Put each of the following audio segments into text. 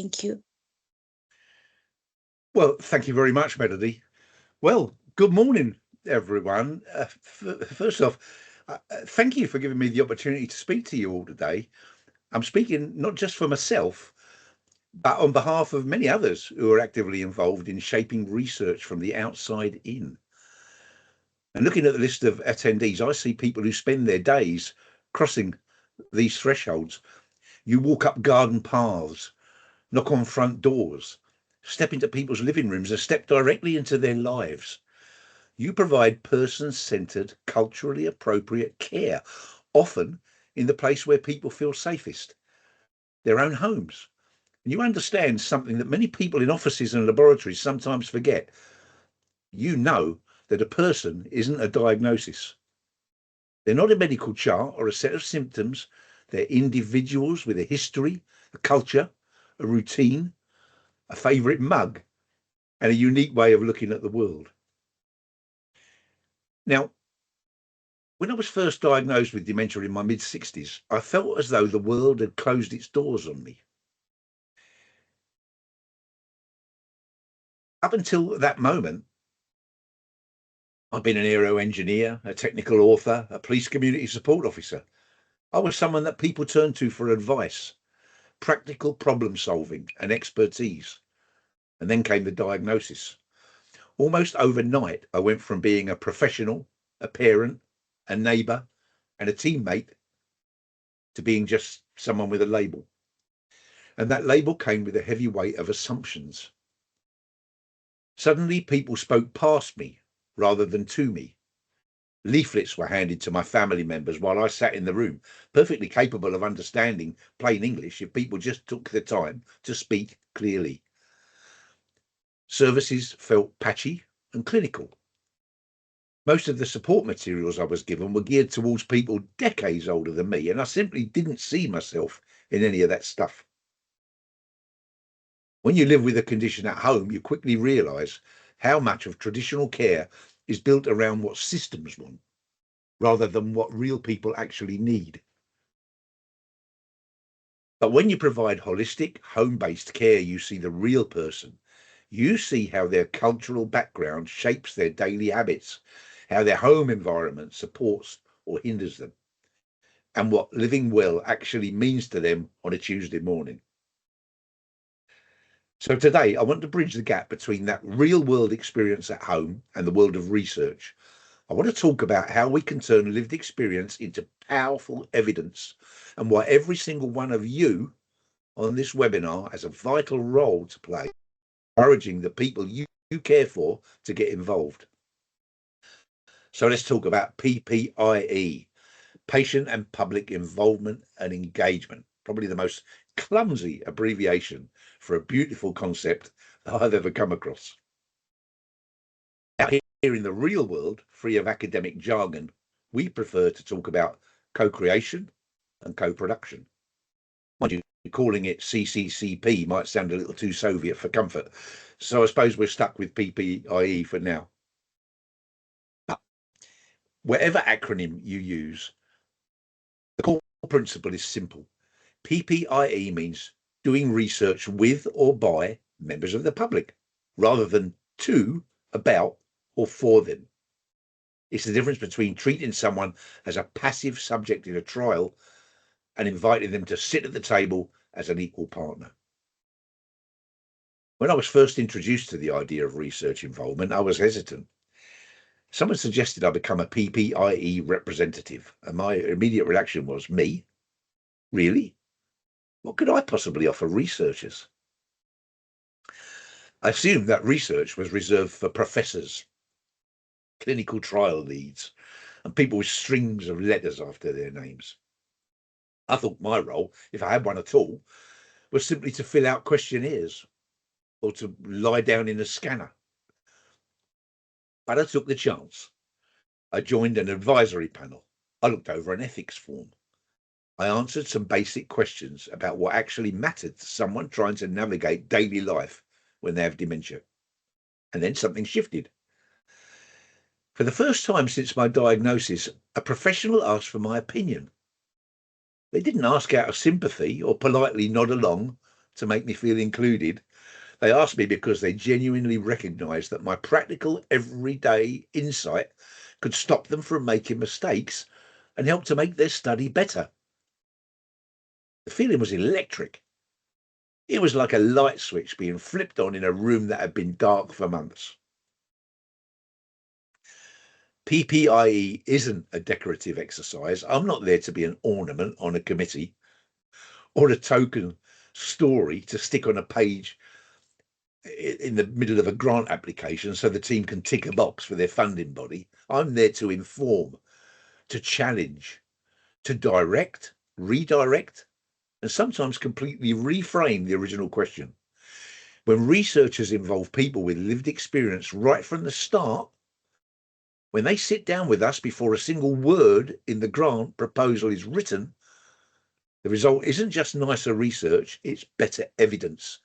Thank you. Well, thank you very much, Melody. Well, good morning, everyone. First off, thank you for giving me the opportunity to speak to you all today. I'm speaking not just for myself, but on behalf of many others who are actively involved in shaping research from the outside in. And looking at the list of attendees, I see people who spend their days crossing these thresholds. You walk up garden paths, knock on front doors, step into people's living rooms and step directly into their lives. You provide person-centered, culturally appropriate care, often in the place where people feel safest, their own homes. And you understand something that many people in offices and laboratories sometimes forget. You know that a person isn't a diagnosis. They're not a medical chart or a set of symptoms. They're individuals with a history, a culture, a routine, a favourite mug, and a unique way of looking at the world. Now, when I was first diagnosed with dementia in my mid-60s, I felt as though the world had closed its doors on me. Up until that moment, I'd been an aero engineer, a technical author, a police community support officer. I was someone that people turned to for advice, practical problem solving and expertise. And then came the diagnosis. Almost overnight, I went from being a professional, a parent, a neighbour, and a teammate to being just someone with a label. And that label came with a heavy weight of assumptions. Suddenly, people spoke past me rather than to me. Leaflets were handed to my family members while I sat in the room, perfectly capable of understanding plain English if people just took the time to speak clearly. Services felt patchy and clinical. Most of the support materials I was given were geared towards people decades older than me, and I simply didn't see myself in any of that stuff. When you live with a condition at home, you quickly realise how much of traditional care is built around what systems want, rather than what real people actually need. But when you provide holistic, home-based care, you see the real person. You see how their cultural background shapes their daily habits, how their home environment supports or hinders them, and what living well actually means to them on a Tuesday morning. So today, I want to bridge the gap between that real world experience at home and the world of research. I want to talk about how we can turn lived experience into powerful evidence and why every single one of you on this webinar has a vital role to play, encouraging the people you care for to get involved. So let's talk about PPIE, patient and public involvement and engagement, probably the most clumsy abbreviation for a beautiful concept that I've ever come across. Now, here in the real world, free of academic jargon, we prefer to talk about co-creation and co-production. Mind you, calling it CCCP might sound a little too Soviet for comfort, so I suppose we're stuck with PPIE for now. But whatever acronym you use, the core principle is simple. PPIE means doing research with or by members of the public, rather than to, about, or for them. It's the difference between treating someone as a passive subject in a trial and inviting them to sit at the table as an equal partner. When I was first introduced to the idea of research involvement, I was hesitant. Someone suggested I become a PPIE representative, and my immediate reaction was, me? Really? What could I possibly offer researchers? I assumed that research was reserved for professors, clinical trial leads, and people with strings of letters after their names. I thought my role, if I had one at all, was simply to fill out questionnaires or to lie down in a scanner. But I took the chance. I joined an advisory panel. I looked over an ethics form. I answered some basic questions about what actually mattered to someone trying to navigate daily life when they have dementia. And then something shifted. For the first time since my diagnosis, a professional asked for my opinion. They didn't ask out of sympathy or politely nod along to make me feel included. They asked me because they genuinely recognised that my practical, everyday insight could stop them from making mistakes and help to make their study better. The feeling was electric. It was like a light switch being flipped on in a room that had been dark for months. PPIE isn't a decorative exercise. I'm not there to be an ornament on a committee or a token story to stick on a page in the middle of a grant application so the team can tick a box for their funding body. I'm there to inform, to challenge, to direct, redirect, and sometimes completely reframe the original question. When researchers involve people with lived experience right from the start, when they sit down with us before a single word in the grant proposal is written, the result isn't just nicer research, it's better evidence.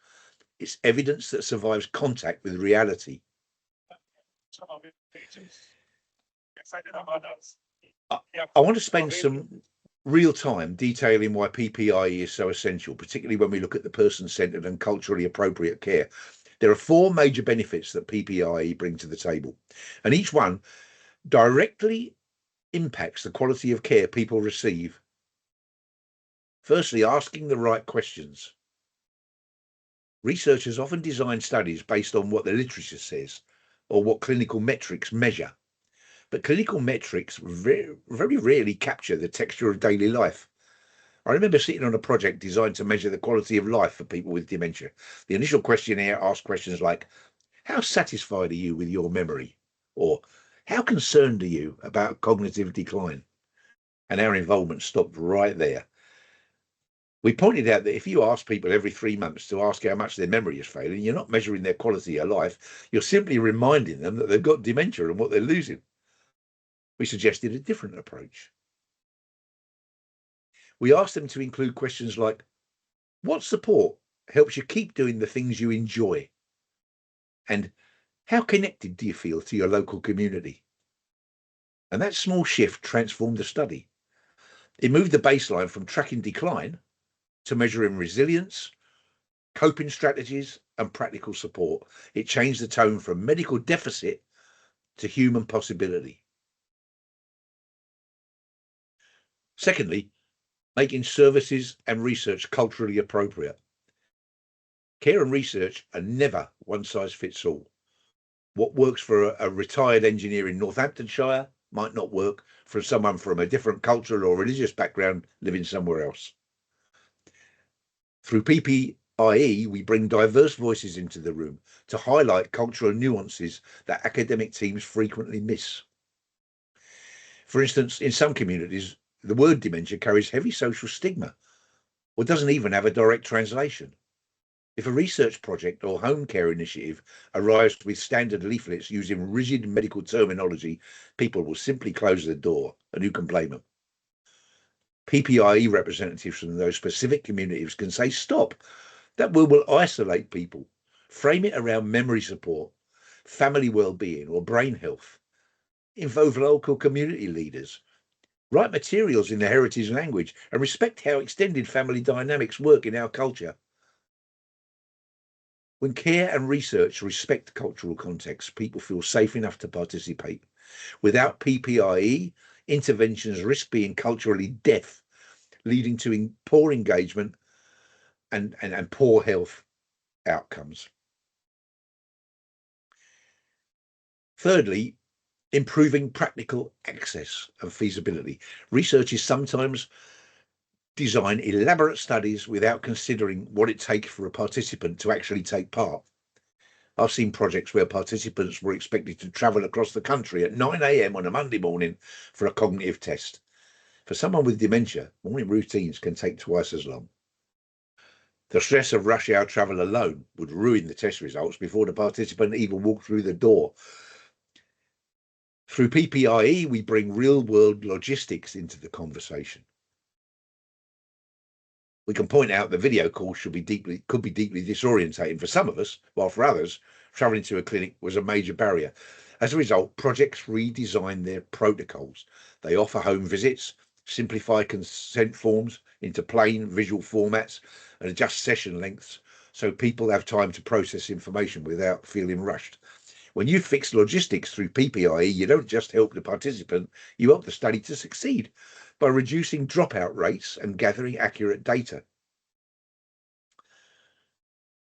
It's evidence that survives contact with reality. I want to spend some real time detailing why PPIE is so essential, particularly when we look at the person-centered and culturally appropriate care. There are 4 major benefits that PPIE bring to the table, and each one directly impacts the quality of care people receive. Firstly, asking the right questions. Researchers often design studies based on what the literature says or what clinical metrics measure. But clinical metrics very rarely capture the texture of daily life. I remember sitting on a project designed to measure the quality of life for people with dementia. The initial questionnaire asked questions like, how satisfied are you with your memory? Or how concerned are you about cognitive decline? And our involvement stopped right there. We pointed out that if you ask people every 3 months to ask how much their memory is failing, you're not measuring their quality of life. You're simply reminding them that they've got dementia and what they're losing. We suggested a different approach. We asked them to include questions like, what support helps you keep doing the things you enjoy? And how connected do you feel to your local community? And that small shift transformed the study. It moved the baseline from tracking decline to measuring resilience, coping strategies, and practical support. It changed the tone from medical deficit to human possibility. Secondly, making services and research culturally appropriate. Care and research are never one size fits all. What works for a retired engineer in Northamptonshire might not work for someone from a different cultural or religious background living somewhere else. Through PPIE, we bring diverse voices into the room to highlight cultural nuances that academic teams frequently miss. For instance, in some communities, the word dementia carries heavy social stigma or doesn't even have a direct translation. If a research project or home care initiative arrives with standard leaflets using rigid medical terminology, people will simply close the door, and who can blame them? PPIE representatives from those specific communities can say, stop, that word will isolate people. Frame it around memory support, family well-being, or brain health. Involve local community leaders. Write materials in the heritage language and respect how extended family dynamics work in our culture. When care and research respect cultural context, people feel safe enough to participate. Without PPIE, interventions risk being culturally deaf, leading to poor engagement and poor health outcomes. Thirdly, improving practical access and feasibility. Researchers sometimes design elaborate studies without considering what it takes for a participant to actually take part. I've seen projects where participants were expected to travel across the country at 9 a.m. on a Monday morning for a cognitive test. For someone with dementia, morning routines can take twice as long. The stress of rush hour travel alone would ruin the test results before the participant even walked through the door. Through PPIE, we bring real-world logistics into the conversation. We can point out the video call could be deeply disorientating for some of us, while for others, travelling to a clinic was a major barrier. As a result, projects redesign their protocols. They offer home visits, simplify consent forms into plain visual formats, and adjust session lengths so people have time to process information without feeling rushed. When you fix logistics through PPIE, you don't just help the participant, you help the study to succeed by reducing dropout rates and gathering accurate data.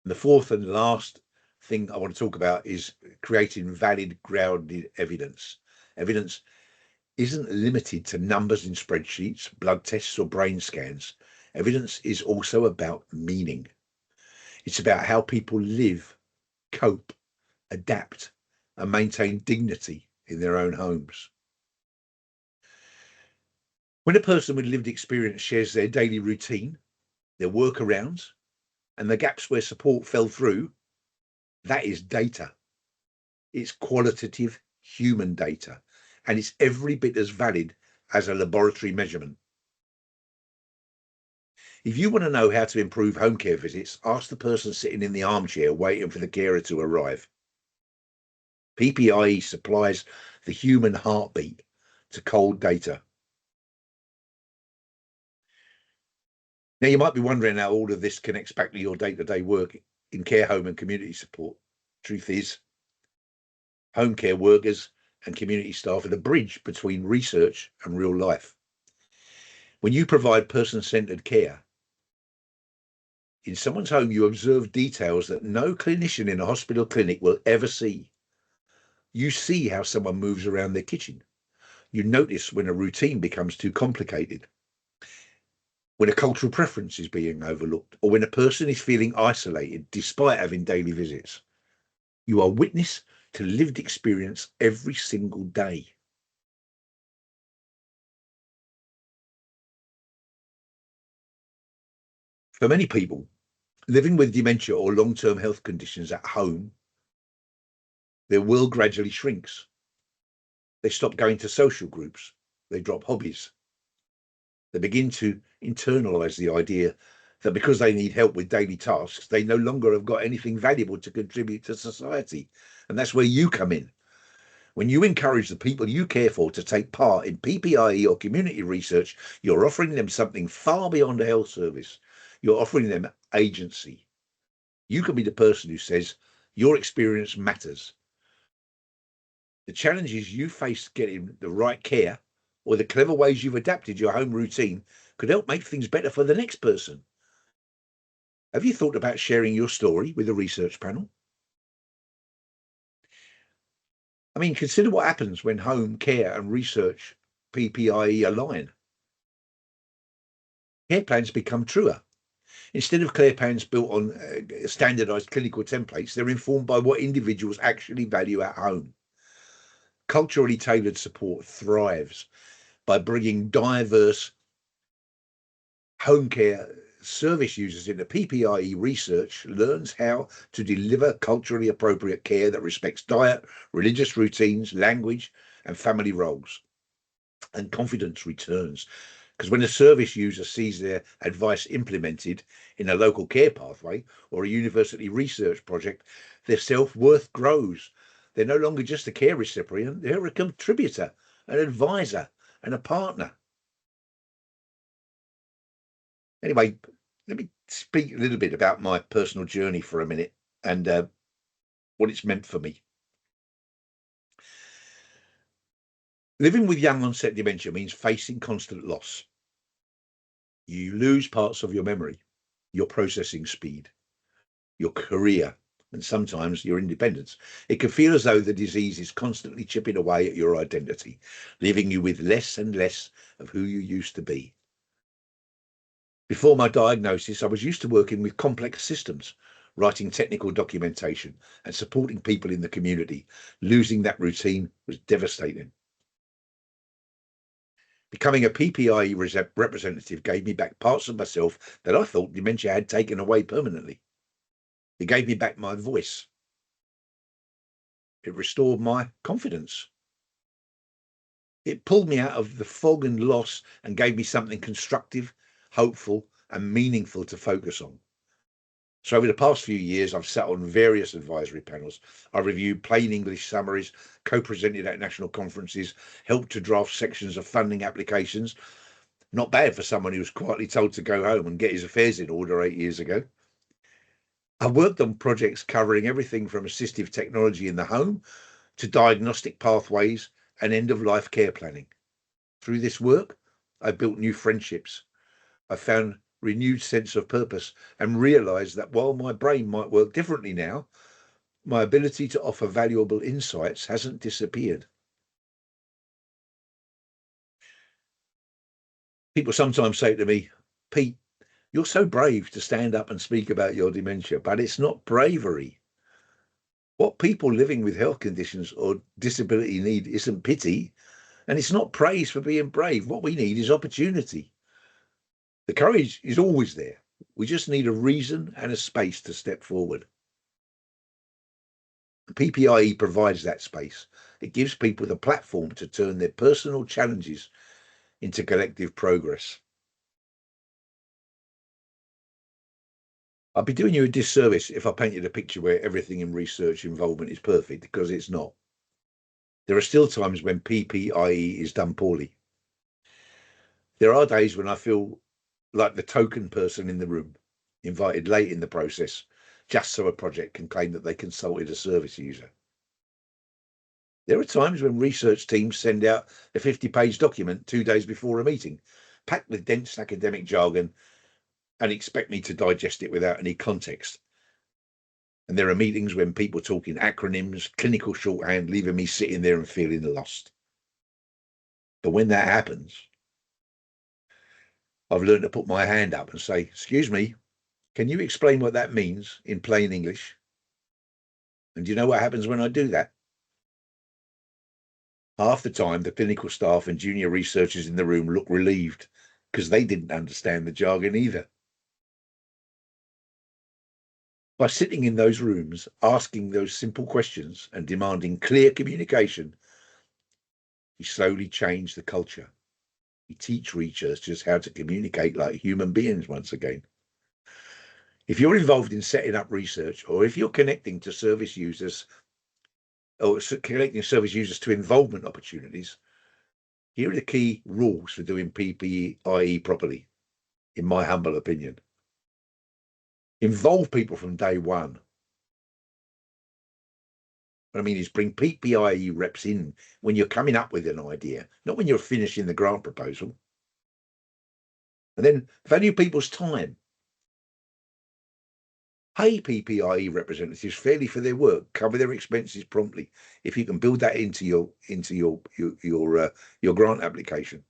And the fourth and last thing I want to talk about is creating valid, grounded evidence. Evidence isn't limited to numbers in spreadsheets, blood tests, or brain scans. Evidence is also about meaning. It's about how people live, cope, adapt, and maintain dignity in their own homes. When a person with lived experience shares their daily routine, their workarounds, and the gaps where support fell through, that is data. It's qualitative human data, and it's every bit as valid as a laboratory measurement. If you want to know how to improve home care visits, ask the person sitting in the armchair waiting for the carer to arrive. PPIE supplies the human heartbeat to cold data. Now, you might be wondering how all of this connects back to your day-to-day work in care home and community support. Truth is, home care workers and community staff are the bridge between research and real life. When you provide person-centered care, in someone's home, you observe details that no clinician in a hospital clinic will ever see. You see how someone moves around their kitchen. You notice when a routine becomes too complicated, when a cultural preference is being overlooked, or when a person is feeling isolated despite having daily visits. You are witness to lived experience every single day. For many people, living with dementia or long-term health conditions at home, their world gradually shrinks. They stop going to social groups. They drop hobbies. They begin to internalize the idea that because they need help with daily tasks, they no longer have got anything valuable to contribute to society. And that's where you come in. When you encourage the people you care for to take part in PPIE or community research, you're offering them something far beyond a health service. You're offering them agency. You can be the person who says, your experience matters. The challenges you face getting the right care or the clever ways you've adapted your home routine could help make things better for the next person. Have you thought about sharing your story with the research panel? I mean, consider what happens when home care and research PPIE align. Care plans become truer. Instead of care plans built on standardized clinical templates, they're informed by what individuals actually value at home. Culturally tailored support thrives by bringing diverse home care service users into PPIE. Research learns how to deliver culturally appropriate care that respects diet, religious routines, language, and family roles. And confidence returns. Because when a service user sees their advice implemented in a local care pathway or a university research project, their self-worth grows. They're no longer just a care recipient, they're a contributor, an advisor, and a partner. Anyway, let me speak a little bit about my personal journey for a minute and what it's meant for me. Living with young onset dementia means facing constant loss. You lose parts of your memory, your processing speed, your career, and sometimes your independence. It can feel as though the disease is constantly chipping away at your identity, leaving you with less and less of who you used to be. Before my diagnosis, I was used to working with complex systems, writing technical documentation and supporting people in the community. Losing that routine was devastating. Becoming a PPIE representative gave me back parts of myself that I thought dementia had taken away permanently. It gave me back my voice. It restored my confidence. It pulled me out of the fog and loss and gave me something constructive, hopeful, and meaningful to focus on. So over the past few years, I've sat on various advisory panels. I reviewed plain English summaries, co-presented at national conferences, helped to draft sections of funding applications. Not bad for someone who was quietly told to go home and get his affairs in order 8 years ago. I've worked on projects covering everything from assistive technology in the home to diagnostic pathways and end-of-life care planning. Through this work, I've built new friendships. I found renewed sense of purpose and realized that while my brain might work differently now, my ability to offer valuable insights hasn't disappeared. People sometimes say to me, Pete, you're so brave to stand up and speak about your dementia, but it's not bravery. What people living with health conditions or disability need isn't pity, and it's not praise for being brave. What we need is opportunity. The courage is always there. We just need a reason and a space to step forward. The PPIE provides that space. It gives people the platform to turn their personal challenges into collective progress. I'd be doing you a disservice if I painted a picture where everything in research involvement is perfect, because it's not. There are still times when PPIE is done poorly. There are days when I feel like the token person in the room, invited late in the process, just so a project can claim that they consulted a service user. There are times when research teams send out a 50-page document 2 days before a meeting, packed with dense academic jargon, and expect me to digest it without any context. And there are meetings when people talk in acronyms, clinical shorthand, leaving me sitting there and feeling lost. But when that happens, I've learned to put my hand up and say, excuse me, can you explain what that means in plain English? And do you know what happens when I do that? Half the time, the clinical staff and junior researchers in the room look relieved because they didn't understand the jargon either. By sitting in those rooms, asking those simple questions and demanding clear communication, we slowly change the culture. We teach researchers how to communicate like human beings once again. If you're involved in setting up research, or if you're connecting service users to involvement opportunities, here are the key rules for doing PPIE properly, in my humble opinion. Involve people from day one. What I mean is bring PPIE reps in when you're coming up with an idea, not when you're finishing the grant proposal. And then value people's time. Pay PPIE representatives fairly for their work, cover their expenses promptly. If you can build that into your grant application.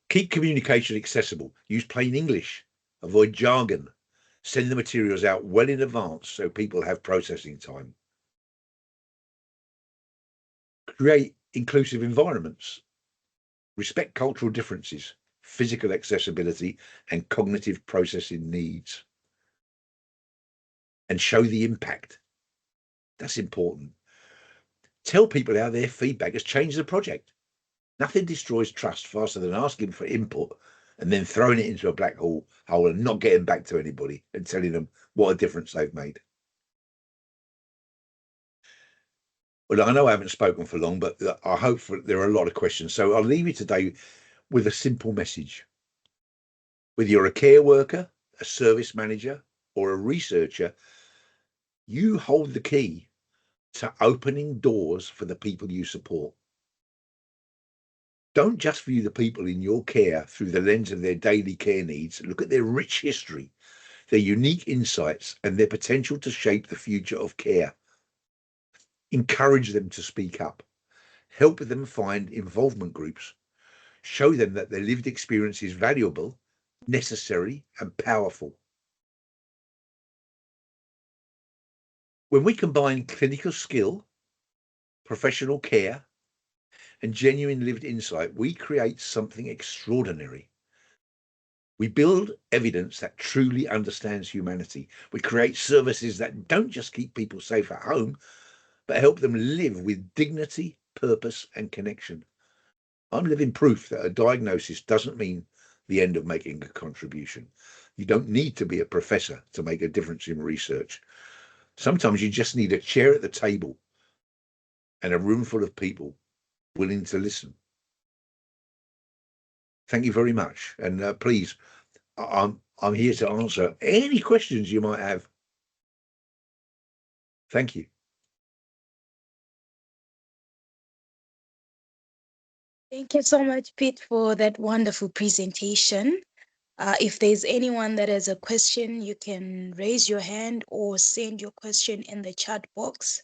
Keep communication accessible. Use plain English. Avoid jargon. Send the materials out well in advance so people have processing time. Create inclusive environments. Respect cultural differences, physical accessibility, and cognitive processing needs. And show the impact. That's important. Tell people how their feedback has changed the project. Nothing destroys trust faster than asking for input and then throwing it into a black hole and not getting back to anybody and telling them what a difference they've made. Well, I know I haven't spoken for long, but I hope there are a lot of questions. So I'll leave you today with a simple message. Whether you're a care worker, a service manager, or a researcher, you hold the key to opening doors for the people you support. Don't just view the people in your care through the lens of their daily care needs. Look at their rich history, their unique insights, and their potential to shape the future of care. Encourage them to speak up. Help them find involvement groups. Show them that their lived experience is valuable, necessary, and powerful. When we combine clinical skill, professional care, and genuine lived insight, we create something extraordinary. We build evidence that truly understands humanity. We create services that don't just keep people safe at home, but help them live with dignity, purpose, and connection. I'm living proof that a diagnosis doesn't mean the end of making a contribution. You don't need to be a professor to make a difference in research. Sometimes you just need a chair at the table and a room full of people willing to listen. Thank you very much. And please I'm here to answer any questions you might have. Thank you. Thank you so much, Pete, for that wonderful presentation. If there's anyone that has a question, you can raise your hand or send your question in the chat box.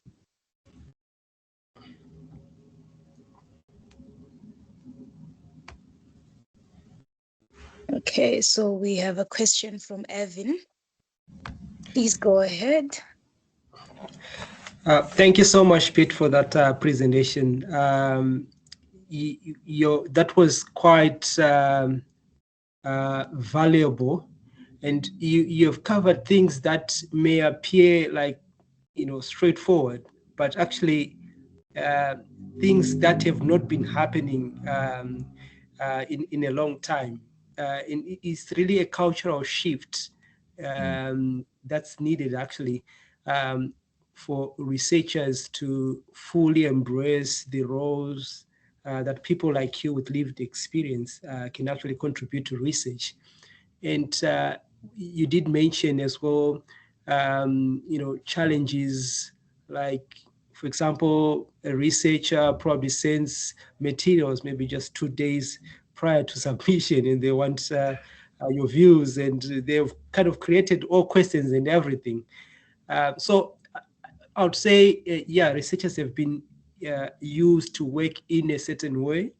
Okay, so we have a question from Evan. Please go ahead. Thank you so much, Pete, for that presentation. That was quite valuable, and you've covered things that may appear like straightforward, but actually things that have not been happening in a long time. And it's really a cultural shift that's needed actually for researchers to fully embrace the roles that people like you with lived experience can actually contribute to research. And you did mention as well, challenges like, for example, a researcher probably sends materials maybe just 2 days prior to submission, and they want your views, and they've kind of created all questions and everything. So I would say, yeah, researchers have been used to work in a certain way,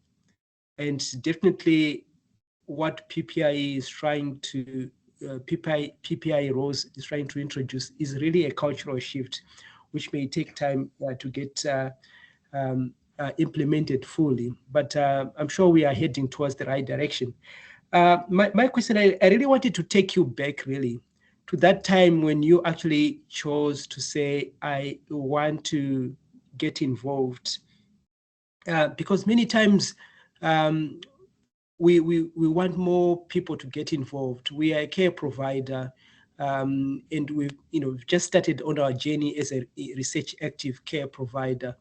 and definitely what PPIE is trying to PPIE roles is trying to introduce is really a cultural shift, which may take time to get implemented fully. But I'm sure we are heading towards the right direction. My question, I really wanted to take you back really to that time when you actually chose to say, I want to get involved. Because many times we want more people to get involved. We are a care provider, and we've just started on our journey as a research active care provider.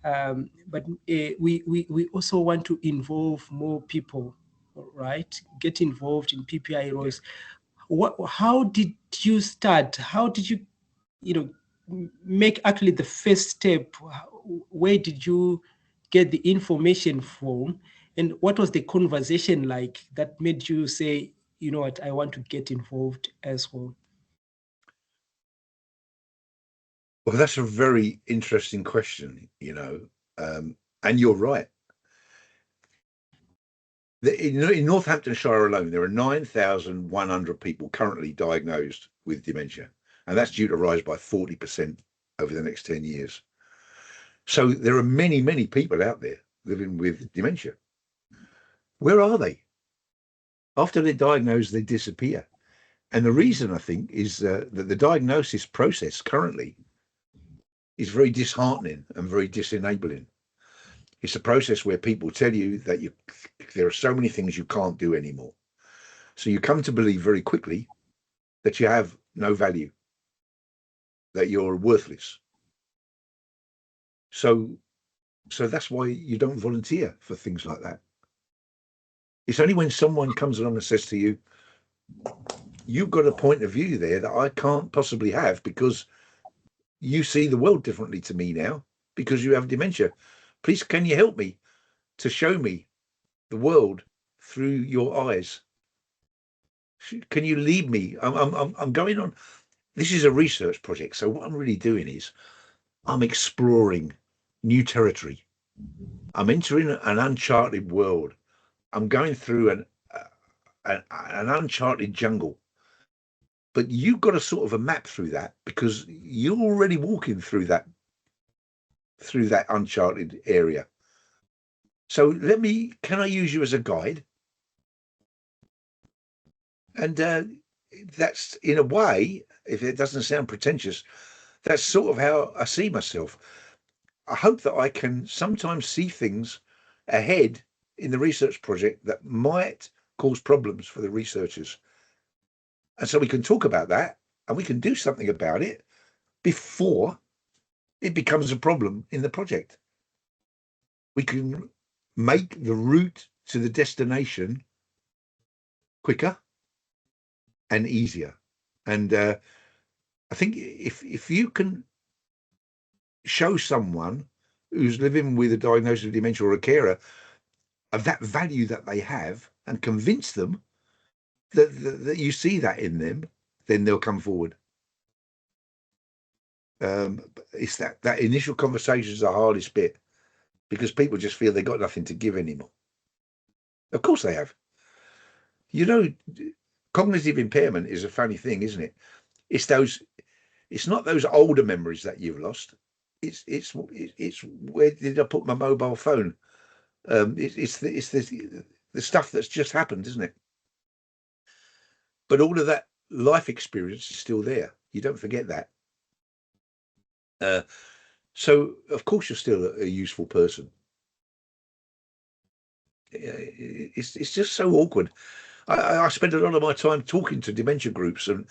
But we also want to involve more people, right? Get involved in PPI roles. How did you start? How did you, make actually the first step? Where did you get the information from? And what was the conversation like that made you say, you know what, I want to get involved as well? Well, that's a very interesting question, and you're right. In Northamptonshire alone, there are 9,100 people currently diagnosed with dementia, and that's due to rise by 40% over the next 10 years. So there are many, many people out there living with dementia. Where are they? After they're diagnosed, they disappear. And the reason, I think, is that the diagnosis process currently is very disheartening and very disenabling. It's a process where people tell you that there are so many things you can't do anymore. So you come to believe very quickly that you have no value, that you're worthless. So that's why you don't volunteer for things like that. It's only when someone comes along and says to you, you've got a point of view there that I can't possibly have because you see the world differently to me now because you have dementia. Please, can you help me to show me the world through your eyes? Can you lead me? I'm going on. This is a research project. So what I'm really doing is I'm exploring new territory. I'm entering an uncharted world. I'm going through an uncharted jungle. But you've got a sort of a map through that because you're already walking through that uncharted area. So can I use you as a guide? And that's, in a way, if it doesn't sound pretentious, that's sort of how I see myself. I hope that I can sometimes see things ahead in the research project that might cause problems for the researchers. And so we can talk about that and we can do something about it before it becomes a problem in the project. We can make the route to the destination quicker and easier. And I think if you can show someone who's living with a diagnosis of dementia or a carer of that value that they have and convince them that you see that in them, then they'll come forward. It's that initial conversation is the hardest bit, because people just feel they've got nothing to give anymore. Of course they have. You know, cognitive impairment is a funny thing, isn't it? It's not those older memories that you've lost. It's where did I put my mobile phone? It's the stuff that's just happened, isn't it? But all of that life experience is still there. You don't forget that. So of course you're still a useful person. It's just so awkward. I spend a lot of my time talking to dementia groups and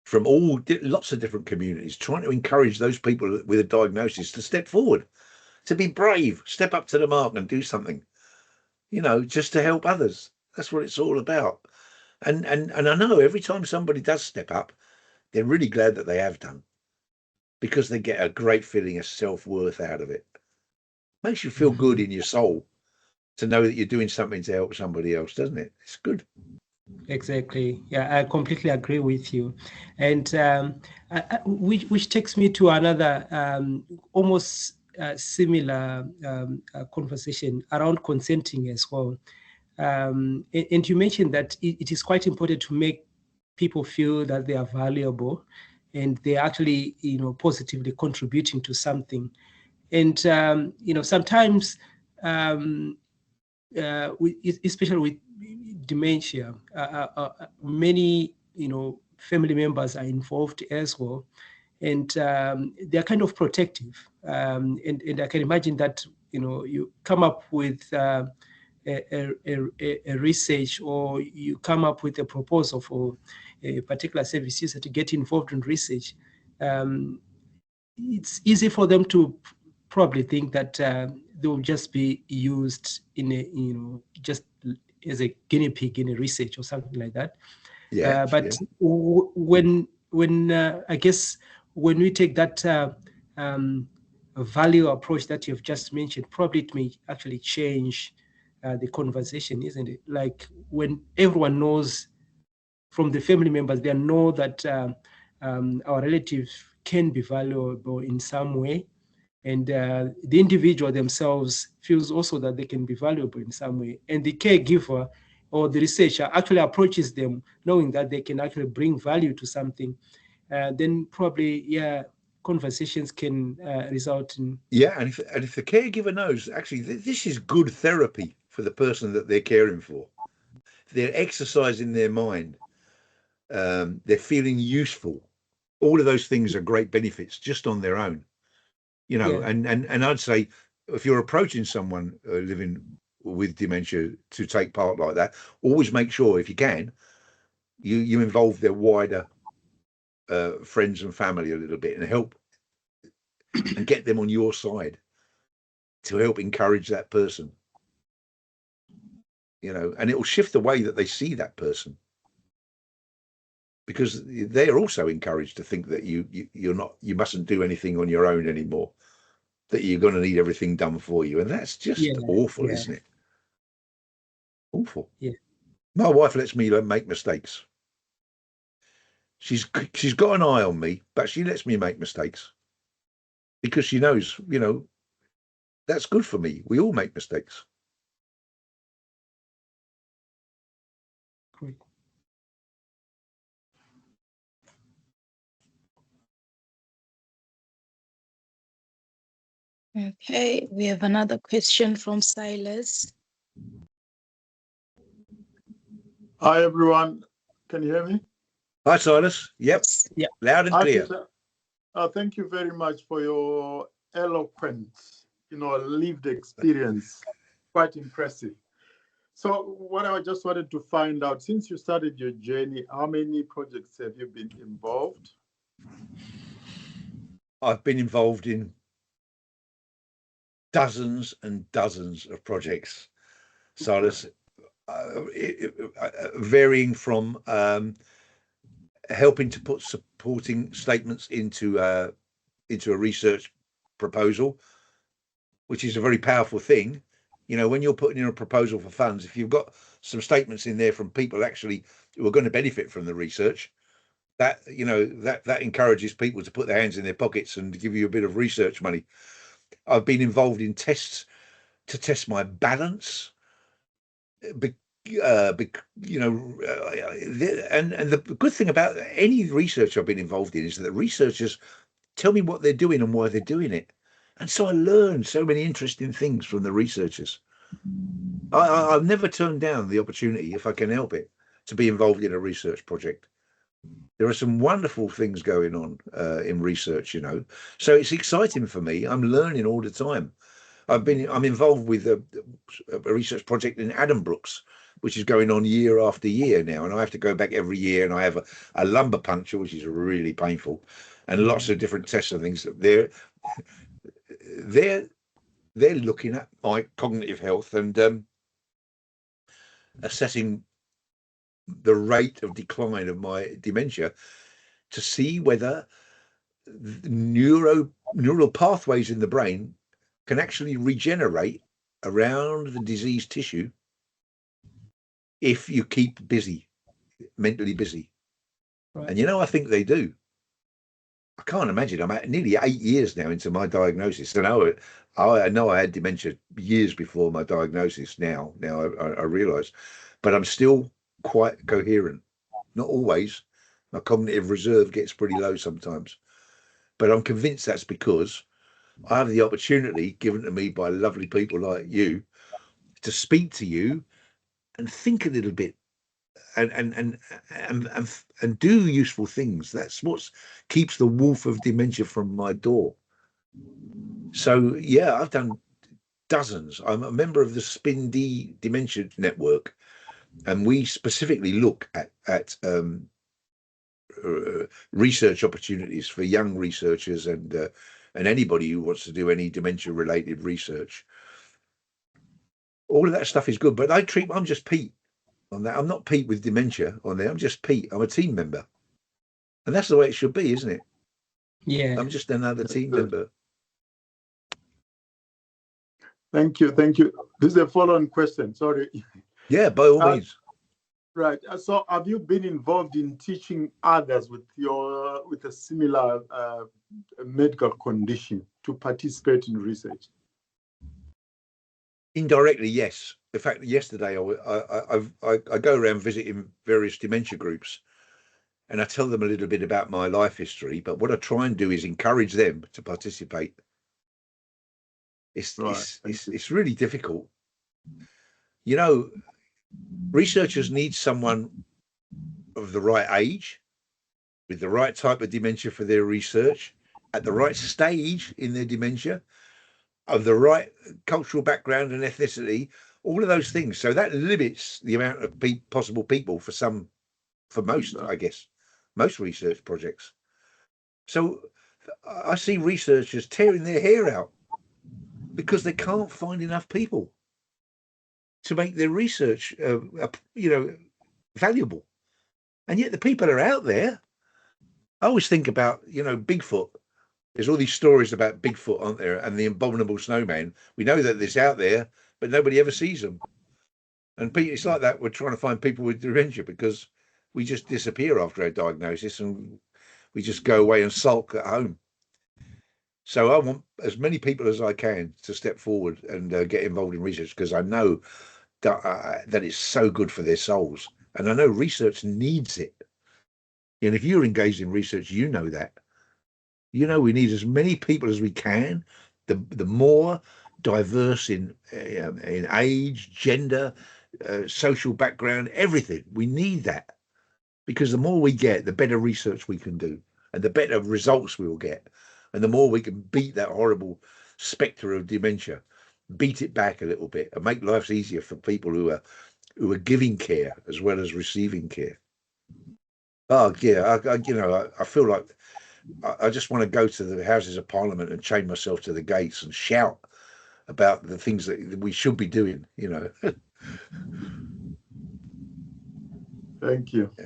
from lots of different communities, trying to encourage those people with a diagnosis to step forward, to be brave, step up to the mark and do something, just to help others. That's what it's all about. And I know every time somebody does step up, they're really glad that they have done, because they get a great feeling of self-worth out of it. Makes you feel good in your soul to know that you're doing something to help somebody else, doesn't it? It's good. Exactly. Yeah, I completely agree with you. And which takes me to another almost similar conversation around consenting as well. And you mentioned that it is quite important to make people feel that they are valuable and they're actually, positively contributing to something. And, sometimes, especially with dementia, many, family members are involved as well. And they're kind of protective. And I can imagine that, you come up with a research, or you come up with a proposal for a particular service user to get involved in research. It's easy for them to probably think that they will just be used in a, just as a guinea pig in a research or something like that. Yeah. But when I guess when we take that value approach that you've just mentioned, probably it may actually change the conversation, isn't it? Like when everyone knows from the family members, they know that our relatives can be valuable in some way. And the individual themselves feels also that they can be valuable in some way. And the caregiver or the researcher actually approaches them knowing that they can actually bring value to something. Then probably, conversations can result in. Yeah, and if the caregiver knows, actually, this is good therapy for the person that they're caring for. They're exercising their mind. They're feeling useful. All of those things are great benefits just on their own. And I'd say if you're approaching someone living with dementia to take part like that, always make sure, if you can, you involve their wider friends and family a little bit and help and get them on your side to help encourage that person. And it will shift the way that they see that person, because they're also encouraged to think that you mustn't do anything on your own anymore, that you're going to need everything done for you. And that's just awful, isn't it? Awful. Yeah. My wife lets me make mistakes. She's got an eye on me, but she lets me make mistakes because she knows, that's good for me. We all make mistakes. Great. Okay, we have another question from Silas. Hi, everyone. Can you hear me? Hi, Silas. Yep. Yeah. Loud and clear. Thank you very much for your eloquent, lived experience. Quite impressive. So what I just wanted to find out, since you started your journey, how many projects have you been involved? I've been involved in dozens and dozens of projects, Silas. varying from helping to put supporting statements into a research proposal, which is a very powerful thing. You know, when you're putting in a proposal for funds, if you've got some statements in there from people actually who are going to benefit from the research, that, you know, that encourages people to put their hands in their pockets and give you a bit of research money. I've been involved in tests to test my balance, you know, and the good thing about any research I've been involved in is that researchers tell me what they're doing and why they're doing it. And so I learned so many interesting things from the researchers. I've never turned down the opportunity, if I can help it, to be involved in a research project. There are some wonderful things going on in research, you know. So it's exciting for me. I'm learning all the time. I'm involved with a research project in Addenbrooke's, which is going on year after year now, and I have to go back every year, and I have a lumbar puncture, which is really painful, and lots of different tests and things. They're looking at my cognitive health and assessing the rate of decline of my dementia to see whether neural pathways in the brain can actually regenerate around the diseased tissue if you keep busy, mentally busy. Right. And you know, I think they do. I can't imagine. I'm at nearly 8 years now into my diagnosis. And I know I had dementia years before my diagnosis. Now I realise, but I'm still quite coherent. Not always. My cognitive reserve gets pretty low sometimes, but I'm convinced that's because I have the opportunity given to me by lovely people like you to speak to you and think a little bit and do useful things. That's what keeps the wolf of dementia from my door. So yeah, I've done dozens. I'm a member of the SPIN-D Dementia Network, and we specifically look at research opportunities for young researchers and anybody who wants to do any dementia related research. All of that stuff is good, but I'm just Pete on that. I'm not Pete with dementia on there. I'm just Pete. I'm a team member, and that's the way it should be, isn't it? Yeah, I'm just another team member. Thank you. This is a follow-on question. Sorry. Yeah, by all means. Right. So, have you been involved in teaching others with a similar medical condition to participate in research? Indirectly, yes. In fact, yesterday I go around visiting various dementia groups, and I tell them a little bit about my life history. But what I try and do is encourage them to participate. It's really difficult. You know, researchers need someone of the right age, with the right type of dementia for their research, at the right stage in their dementia, of the right cultural background and ethnicity, all of those things. So that limits the amount of possible people for most, I guess, most research projects. So I see researchers tearing their hair out because they can't find enough people to make their research, valuable. And yet the people are out there. I always think about, Bigfoot. There's all these stories about Bigfoot, aren't there? And the abominable snowman. We know that it's out there, but nobody ever sees them. And it's like that. We're trying to find people with dementia because we just disappear after our diagnosis and we just go away and sulk at home. So I want as many people as I can to step forward and get involved in research, because I know that it's so good for their souls. And I know research needs it. And if you're engaged in research, you know that. You know, we need as many people as we can. The more diverse in age, gender, social background, everything. We need that, because the more we get, the better research we can do, and the better results we will get, and the more we can beat that horrible spectre of dementia, beat it back a little bit, and make life easier for people who are giving care as well as receiving care. Oh yeah, I feel like I just want to go to the Houses of Parliament and chain myself to the gates and shout about the things that we should be doing, Thank you. Yeah.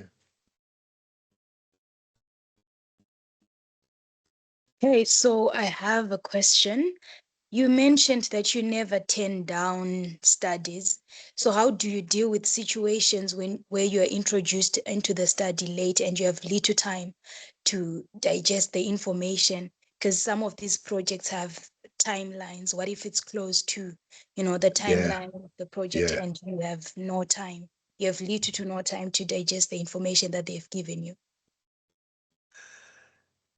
Okay, so I have a question. You mentioned that you never turn down studies. So how do you deal with situations where you are introduced into the study late and you have little time to digest the information? Because some of these projects have timelines. What if it's close to, the Yeah. timeline of the project Yeah. and you have no time? You have little to no time to digest the information that they've given you.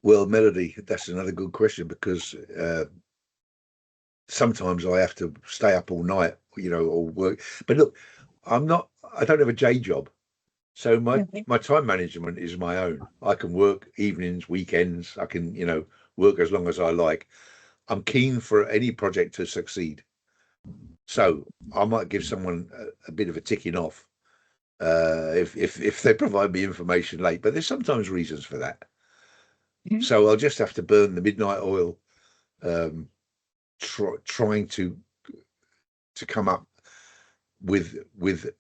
Well, Melody, that's another good question, because sometimes I have to stay up all night, or work. But look, I don't have a day job. So Okay. my time management is my own. I can work evenings, weekends. I can, work as long as I like. I'm keen for any project to succeed. So I might give someone a bit of a ticking off if they provide me information late. But there's sometimes reasons for that. Mhm. So I'll just have to burn the midnight oil, trying to come up with the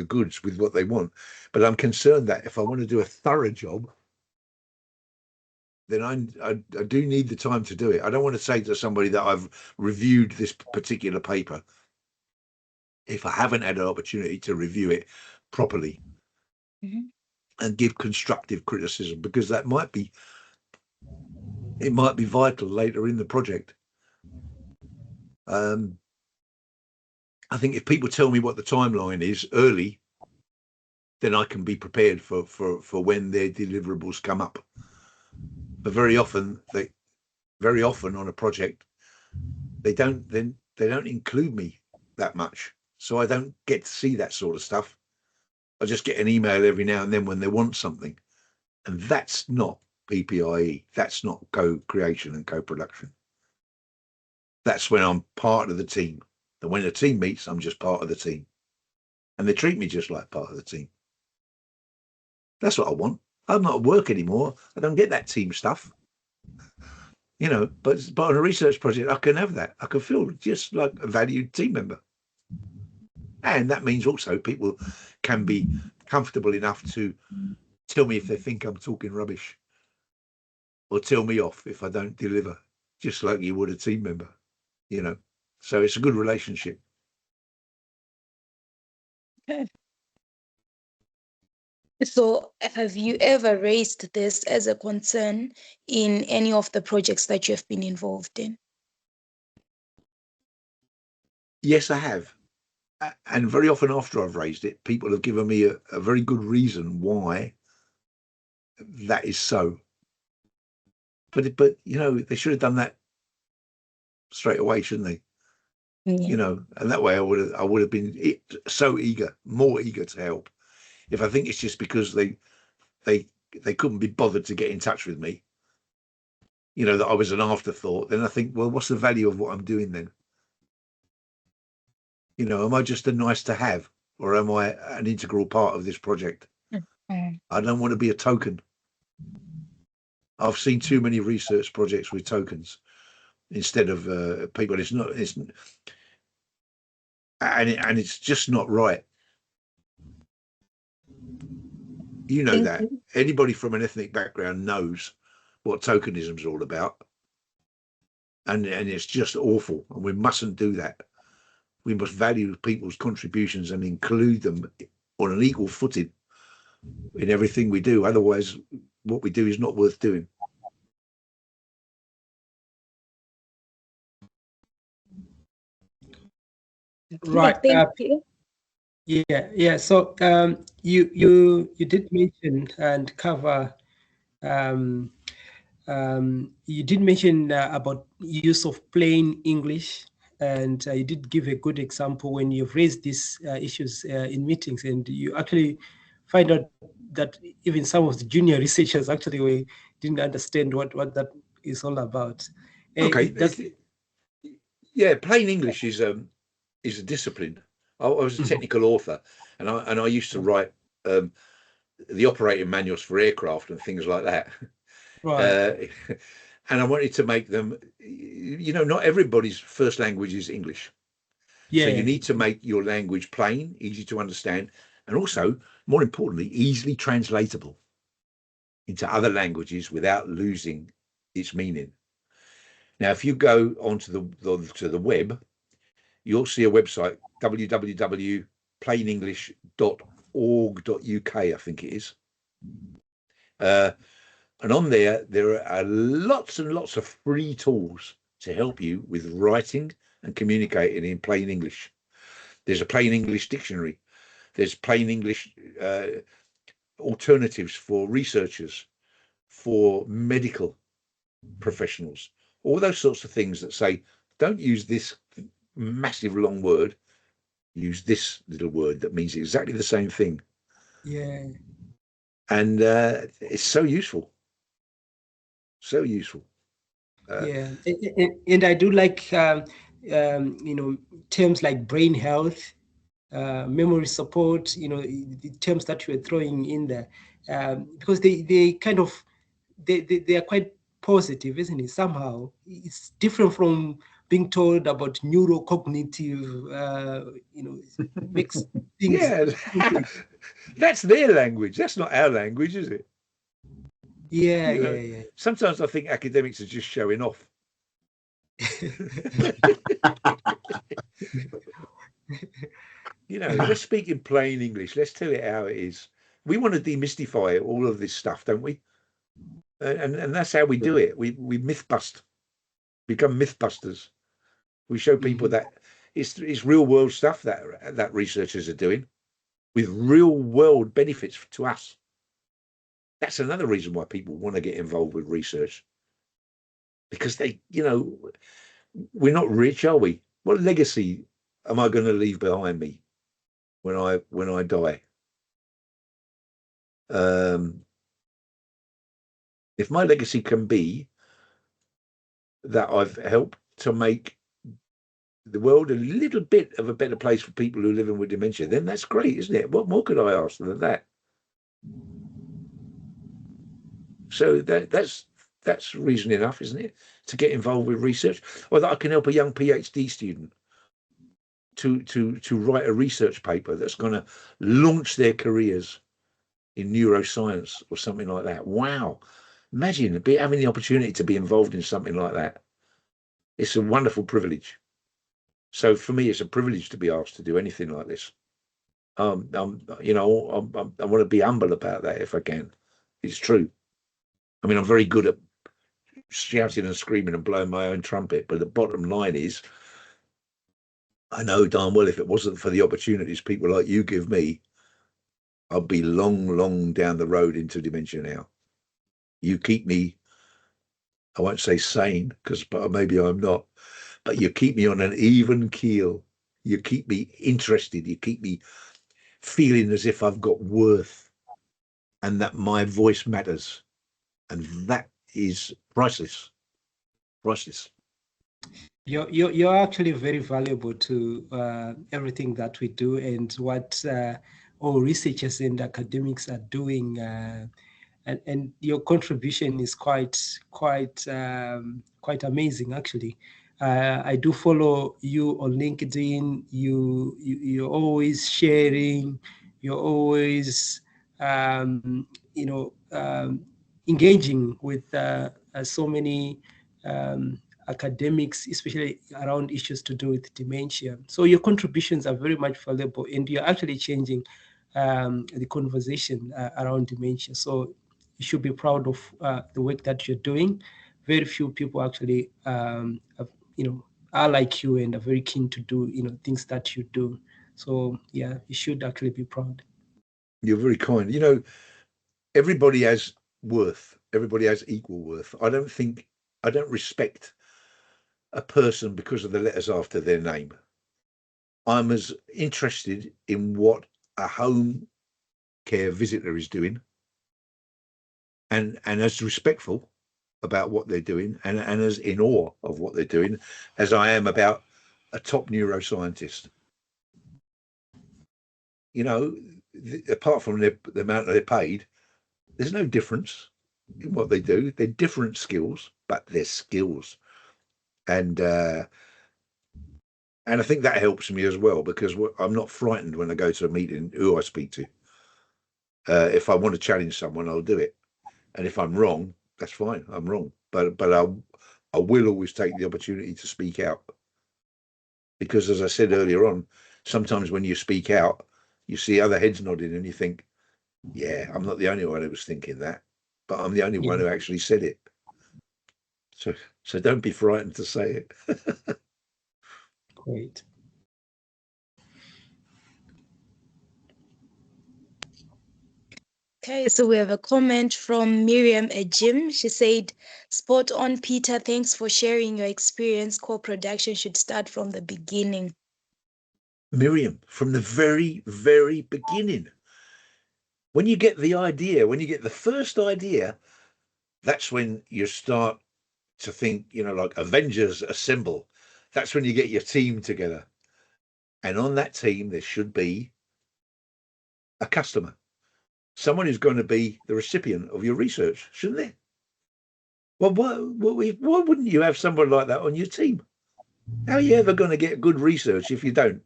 goods, with what they want. But I'm concerned that if I want to do a thorough job, then I do need the time to do it. I don't want to say to somebody that I've reviewed this particular paper if I haven't had an opportunity to review it properly Mhm. and give constructive criticism, because it might be vital later in the project. I think if people tell me what the timeline is early, then I can be prepared for when their deliverables come up. But very often on a project, they don't include me that much, so I don't get to see that sort of stuff. I just get an email every now and then when they want something, and that's not PPIE. That's not co-creation and co-production. That's when I'm part of the team. And when the team meets, I'm just part of the team, and they treat me just like part of the team. That's what I want. I'm not at work anymore. I don't get that team stuff. But on a research project, I can have that. I can feel just like a valued team member. And that means also people can be comfortable enough to tell me if they think I'm talking rubbish, or tell me off if I don't deliver, just like you would a team member, So it's a good relationship. Okay. So have you ever raised this as a concern in any of the projects that you have been involved in? Yes, I have. And very often after I've raised it, people have given me a very good reason why that is so. But they should have done that straight away, shouldn't they? Yeah. And that way I would have been so more eager to help. If I think it's just because they couldn't be bothered to get in touch with me, that I was an afterthought, then I think, well, what's the value of what I'm doing then? Am I just a nice to have, or am I an integral part of this project? Mhm. I don't want to be a token. I've seen too many research projects with tokens instead of people. It's just not right. Thank That you. anybody from an ethnic background knows what tokenism is all about, and it's just awful, and we mustn't do that. We must value people's contributions and include them on an equal footing in everything we do. Otherwise, what we do is not worth doing. Right. Thank you. Yeah. So you did mention and cover. You did mention about use of plain English, and you did give a good example when you've raised these issues in meetings, and you actually find out that even some of the junior researchers actually didn't understand what that is all about. Okay, That's yeah, plain English is a discipline. I was a technical author, and I used to write the operating manuals for aircraft and things like that. right. And I wanted to make them, not everybody's first language is English. So you Yeah. need to make your language plain, easy to understand, and also, more importantly, easily translatable into other languages without losing its meaning. Now, if you go onto the web, you'll see a website, www.plainenglish.org.uk, I think it is. And on there are lots and lots of free tools to help you with writing and communicating in plain English. There's a plain English dictionary. There's plain English alternatives for researchers, for medical professionals, all those sorts of things that say, don't use this massive long word, use this little word that means exactly the same thing. Yeah. And it's so useful. So useful. Yeah, and I do like terms like brain health, memory support. The terms that you are throwing in there, because they kind of they are quite positive, isn't it? Somehow it's different from being told about neurocognitive. Makes things. Yeah, that's their language. That's not our language, is it? Yeah, yeah. Sometimes I think academics are just showing off. Let's speak in plain English. Let's tell it how it is. We want to demystify all of this stuff, don't we? And that's how we do it. We myth bust, become mythbusters. We show people that it's real world stuff that researchers are doing with real world benefits to us. That's another reason why people want to get involved with research, because we're not rich, are we? What legacy am I going to leave behind me when I die? If my legacy can be that I've helped to make the world a little bit of a better place for people who are living with dementia, then that's great, isn't it? What more could I ask than that? So that's reason enough, isn't it, to get involved with research, or that I can help a young PhD student to write a research paper that's going to launch their careers in neuroscience or something like that. Wow. Imagine having the opportunity to be involved in something like that. It's a wonderful privilege. So for me, it's a privilege to be asked to do anything like this. I want to be humble about that if I can. It's true. I mean, I'm very good at shouting and screaming and blowing my own trumpet, but the bottom line is, I know darn well if it wasn't for the opportunities people like you give me, I'd be long, long down the road into dementia now. You keep me, I won't say sane, because maybe I'm not, but you keep me on an even keel. You keep me interested. You keep me feeling as if I've got worth and that my voice matters. And that is priceless. Priceless. You're actually very valuable to everything that we do and what all researchers and academics are doing, and your contribution is quite amazing, actually. I do follow you on LinkedIn. You're always sharing. You're always engaging with so many academics, especially around issues to do with dementia. So your contributions are very much valuable, and you're actually changing the conversation around dementia. So you should be proud of the work that you're doing. Very few people actually, are like you and are very keen to do, things that you do. So yeah, you should actually be proud. You're very kind. Everybody has worth. Everybody has equal worth. I don't respect a person because of the letters after their name. I'm as interested in what a home care visitor is doing and as respectful about what they're doing and as in awe of what they're doing as I am about a top neuroscientist. Apart from the amount they're paid, there's no difference in what they do. They're different skills, but they're skills. And And I think that helps me as well, because I'm not frightened when I go to a meeting who I speak to. If I want to challenge someone, I'll do it. And if I'm wrong, that's fine. I'm wrong. But I will always take the opportunity to speak out. Because as I said earlier on, sometimes when you speak out, you see other heads nodding and you think, yeah, I'm not the only one who was thinking that, but I'm the only one who actually said it. So don't be frightened to say it. Great. Okay, so we have a comment from Miriam Ejim. She said, spot on, Peter. Thanks for sharing your experience. Co-production should start from the beginning. Miriam, from the very, very beginning. When you get the idea, when you get the first idea, that's when you start to think, like Avengers assemble. That's when you get your team together. And on that team, there should be a customer, someone who's going to be the recipient of your research, shouldn't there? Well, why wouldn't you have someone like that on your team? How are you ever going to get good research if you don't?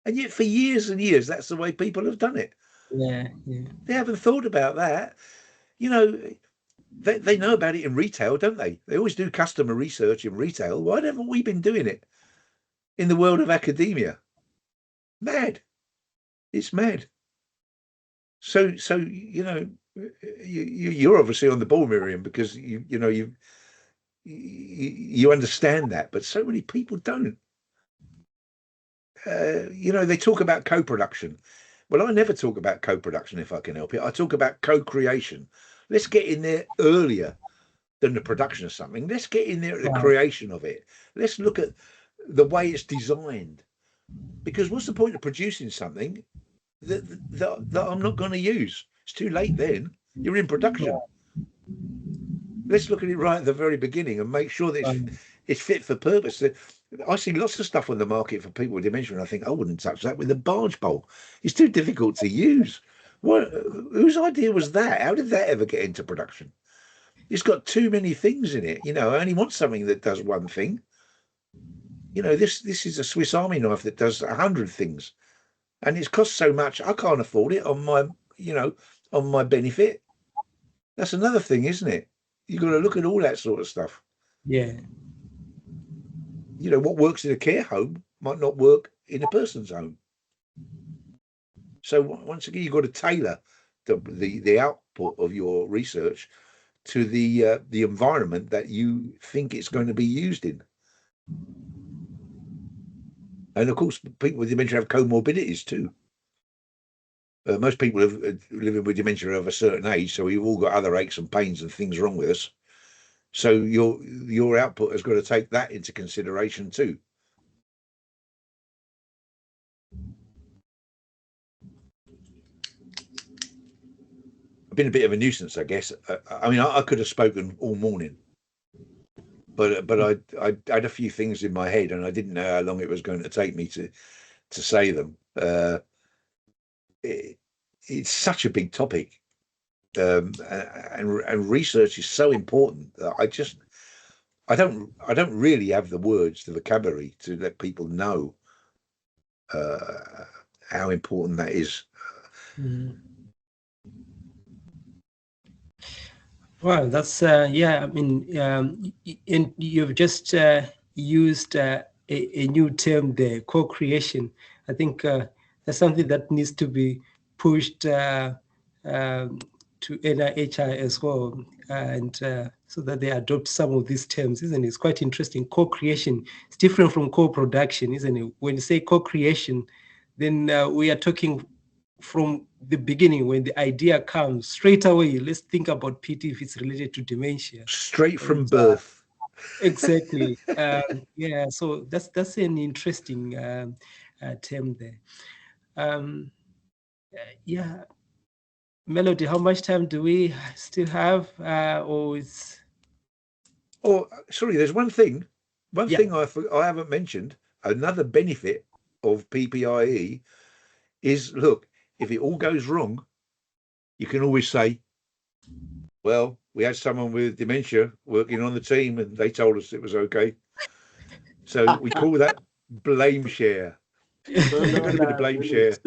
And yet for years and years, that's the way people have done it. Yeah. They haven't thought about that. They know about it in retail, don't they? They always do customer research in retail. Why haven't we been doing it in the world of academia? Mad. It's mad. So you're obviously on the ball, Miriam, because you understand that, but so many people don't. They talk about co-production. Well, I never talk about co-production if I can help it. I talk about co-creation. Let's get in there earlier than the production of something. Let's get in there at the creation of it. Let's look at the way it's designed. Because what's the point of producing something that I'm not going to use? It's too late then. You're in production. Let's look at it right at the very beginning and make sure that it's fit for purpose. I see lots of stuff on the market for people with dementia, and I think I wouldn't touch that with a barge pole. It's too difficult to use. Whose idea was that? How did that ever get into production? It's got too many things in it. I only want something that does one thing. This is a Swiss Army knife that does 100 things, and it's cost so much I can't afford it on my benefit. That's another thing, isn't it? You've got to look at all that sort of stuff. Yeah. What works in a care home might not work in a person's home. So once again, you've got to tailor the output of your research to the environment that you think it's going to be used in. And of course, people with dementia have comorbidities too. Most people living with dementia are of a certain age, so we've all got other aches and pains and things wrong with us. So your output has got to take that into consideration too. I've been a bit of a nuisance, I guess. I could have spoken all morning, but I had a few things in my head, and I didn't know how long it was going to take me to say them. It's such a big topic, and research is so important that I don't really have the words, the vocabulary to let people know how important that is. Well, that's yeah. I mean, and you've just used a new term there, co-creation. I think that's something that needs to be pushed to NIHI as well, and so that they adopt some of these terms, isn't it? It's quite interesting. Co-creation is different from co-production, isn't it? When you say co-creation, then we are talking from the beginning. When the idea comes straight away, let's think about PT if it's related to dementia. Straight from birth. Exactly. Yeah, so that's an interesting term there. Yeah, Melody, how much time do we still have? Or it's... Oh, sorry, there's one thing I haven't mentioned. Another benefit of PPIE is, look, if it all goes wrong, you can always say, well, we had someone with dementia working on the team and they told us it was okay. So we call that blame share. You've got a bit of blame share.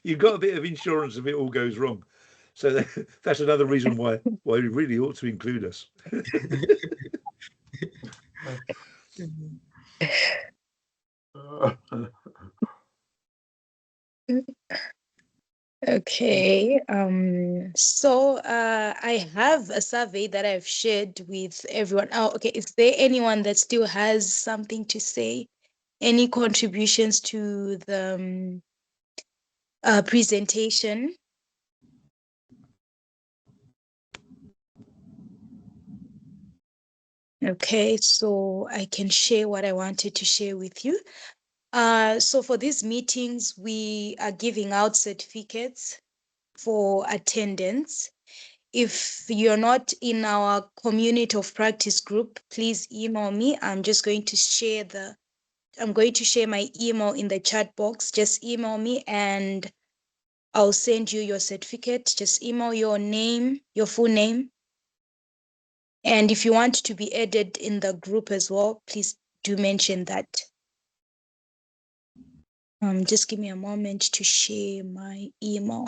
You've got a bit of insurance if it all goes wrong. So that's another reason why you really ought to include us. Okay, so I have a survey that I've shared with everyone. Oh, okay, is there anyone that still has something to say? Any contributions to the presentation? Okay, so I can share what I wanted to share with you. So for these meetings, we are giving out certificates for attendance. If you're not in our community of practice group, please email me. I'm going to share my email in the chat box. Just email me and I'll send you your certificate. Just email your name, your full name. And if you want to be added in the group as well, please do mention that. Just give me a moment to share my email.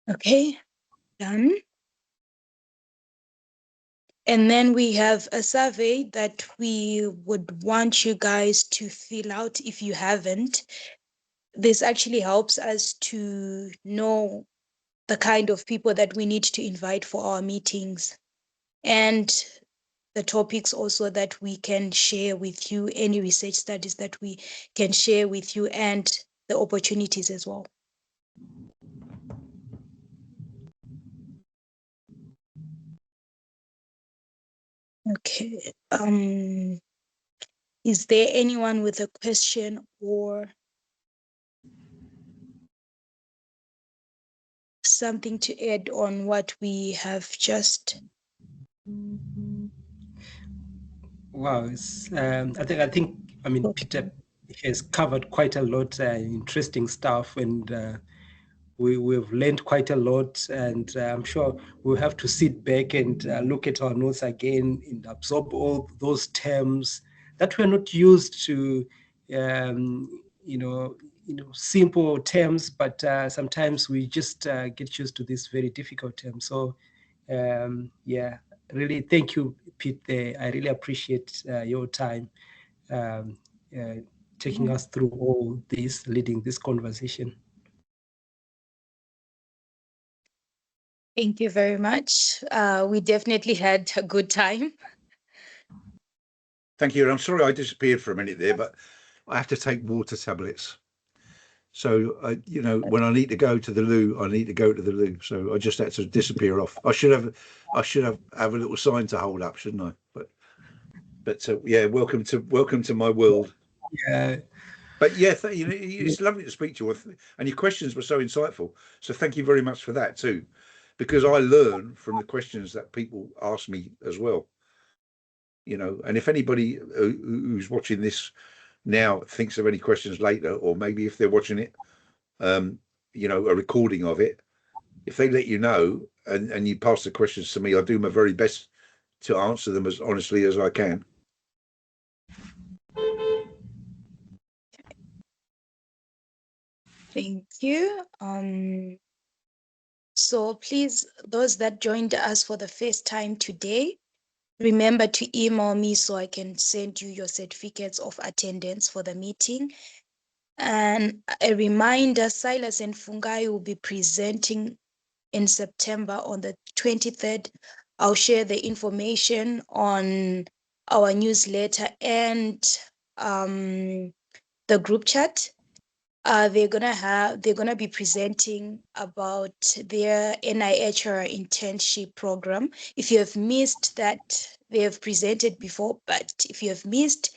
Okay, done. And then we have a survey that we would want you guys to fill out if you haven't. This actually helps us to know the kind of people that we need to invite for our meetings and the topics also that we can share with you, any research studies that we can share with you, and the opportunities as well. Okay. Is there anyone with a question or something to add on what we have just? Wow, I mean, Peter has covered quite a lot, interesting stuff, and we've learned quite a lot, and I'm sure we'll have to sit back and look at our notes again and absorb all those terms that were not used to, simple terms, but sometimes we just get used to this very difficult term. So, yeah, really, thank you, Pete. I really appreciate your time taking us through all this, leading this conversation. Thank you very much. We definitely had a good time. Thank you. And I'm sorry I disappeared for a minute there, but I have to take water tablets. So, when I need to go to the loo, I need to go to the loo. So I just had to disappear off. I should have a little sign to hold up, shouldn't I? But yeah, welcome to my world. Yeah. But yeah, it's lovely to speak to you, and your questions were so insightful. So thank you very much for that too, because I learn from the questions that people ask me as well. And if anybody who's watching this now thinks of any questions later, or maybe if they're watching it, a recording of it, if they let you know and you pass the questions to me, I'll do my very best to answer them as honestly as I can. Thank you. So please, those that joined us for the first time today, remember to email me so I can send you your certificates of attendance for the meeting. And a reminder, Silas and Fungai will be presenting in September on the 23rd. I'll share the information on our newsletter and the group chat. They're gonna be presenting about their NIHR internship program. If you have missed that, they have presented before, but if you have missed,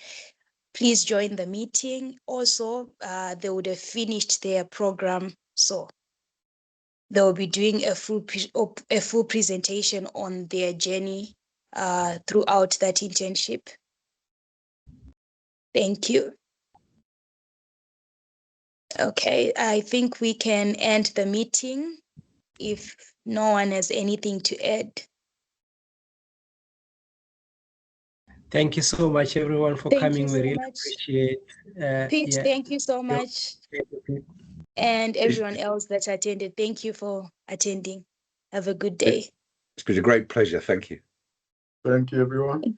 please join the meeting. Also, they would have finished their program, so they will be doing a full presentation on their journey throughout that internship. Thank you. Okay, I think we can end the meeting if no one has anything to add. Thank you so much, everyone, for Thank coming. you We so really much. appreciate. Pete, Yeah. thank you so much. And everyone else that attended, thank you for attending. Have a good day. It's been a great pleasure. Thank you. Thank you, everyone.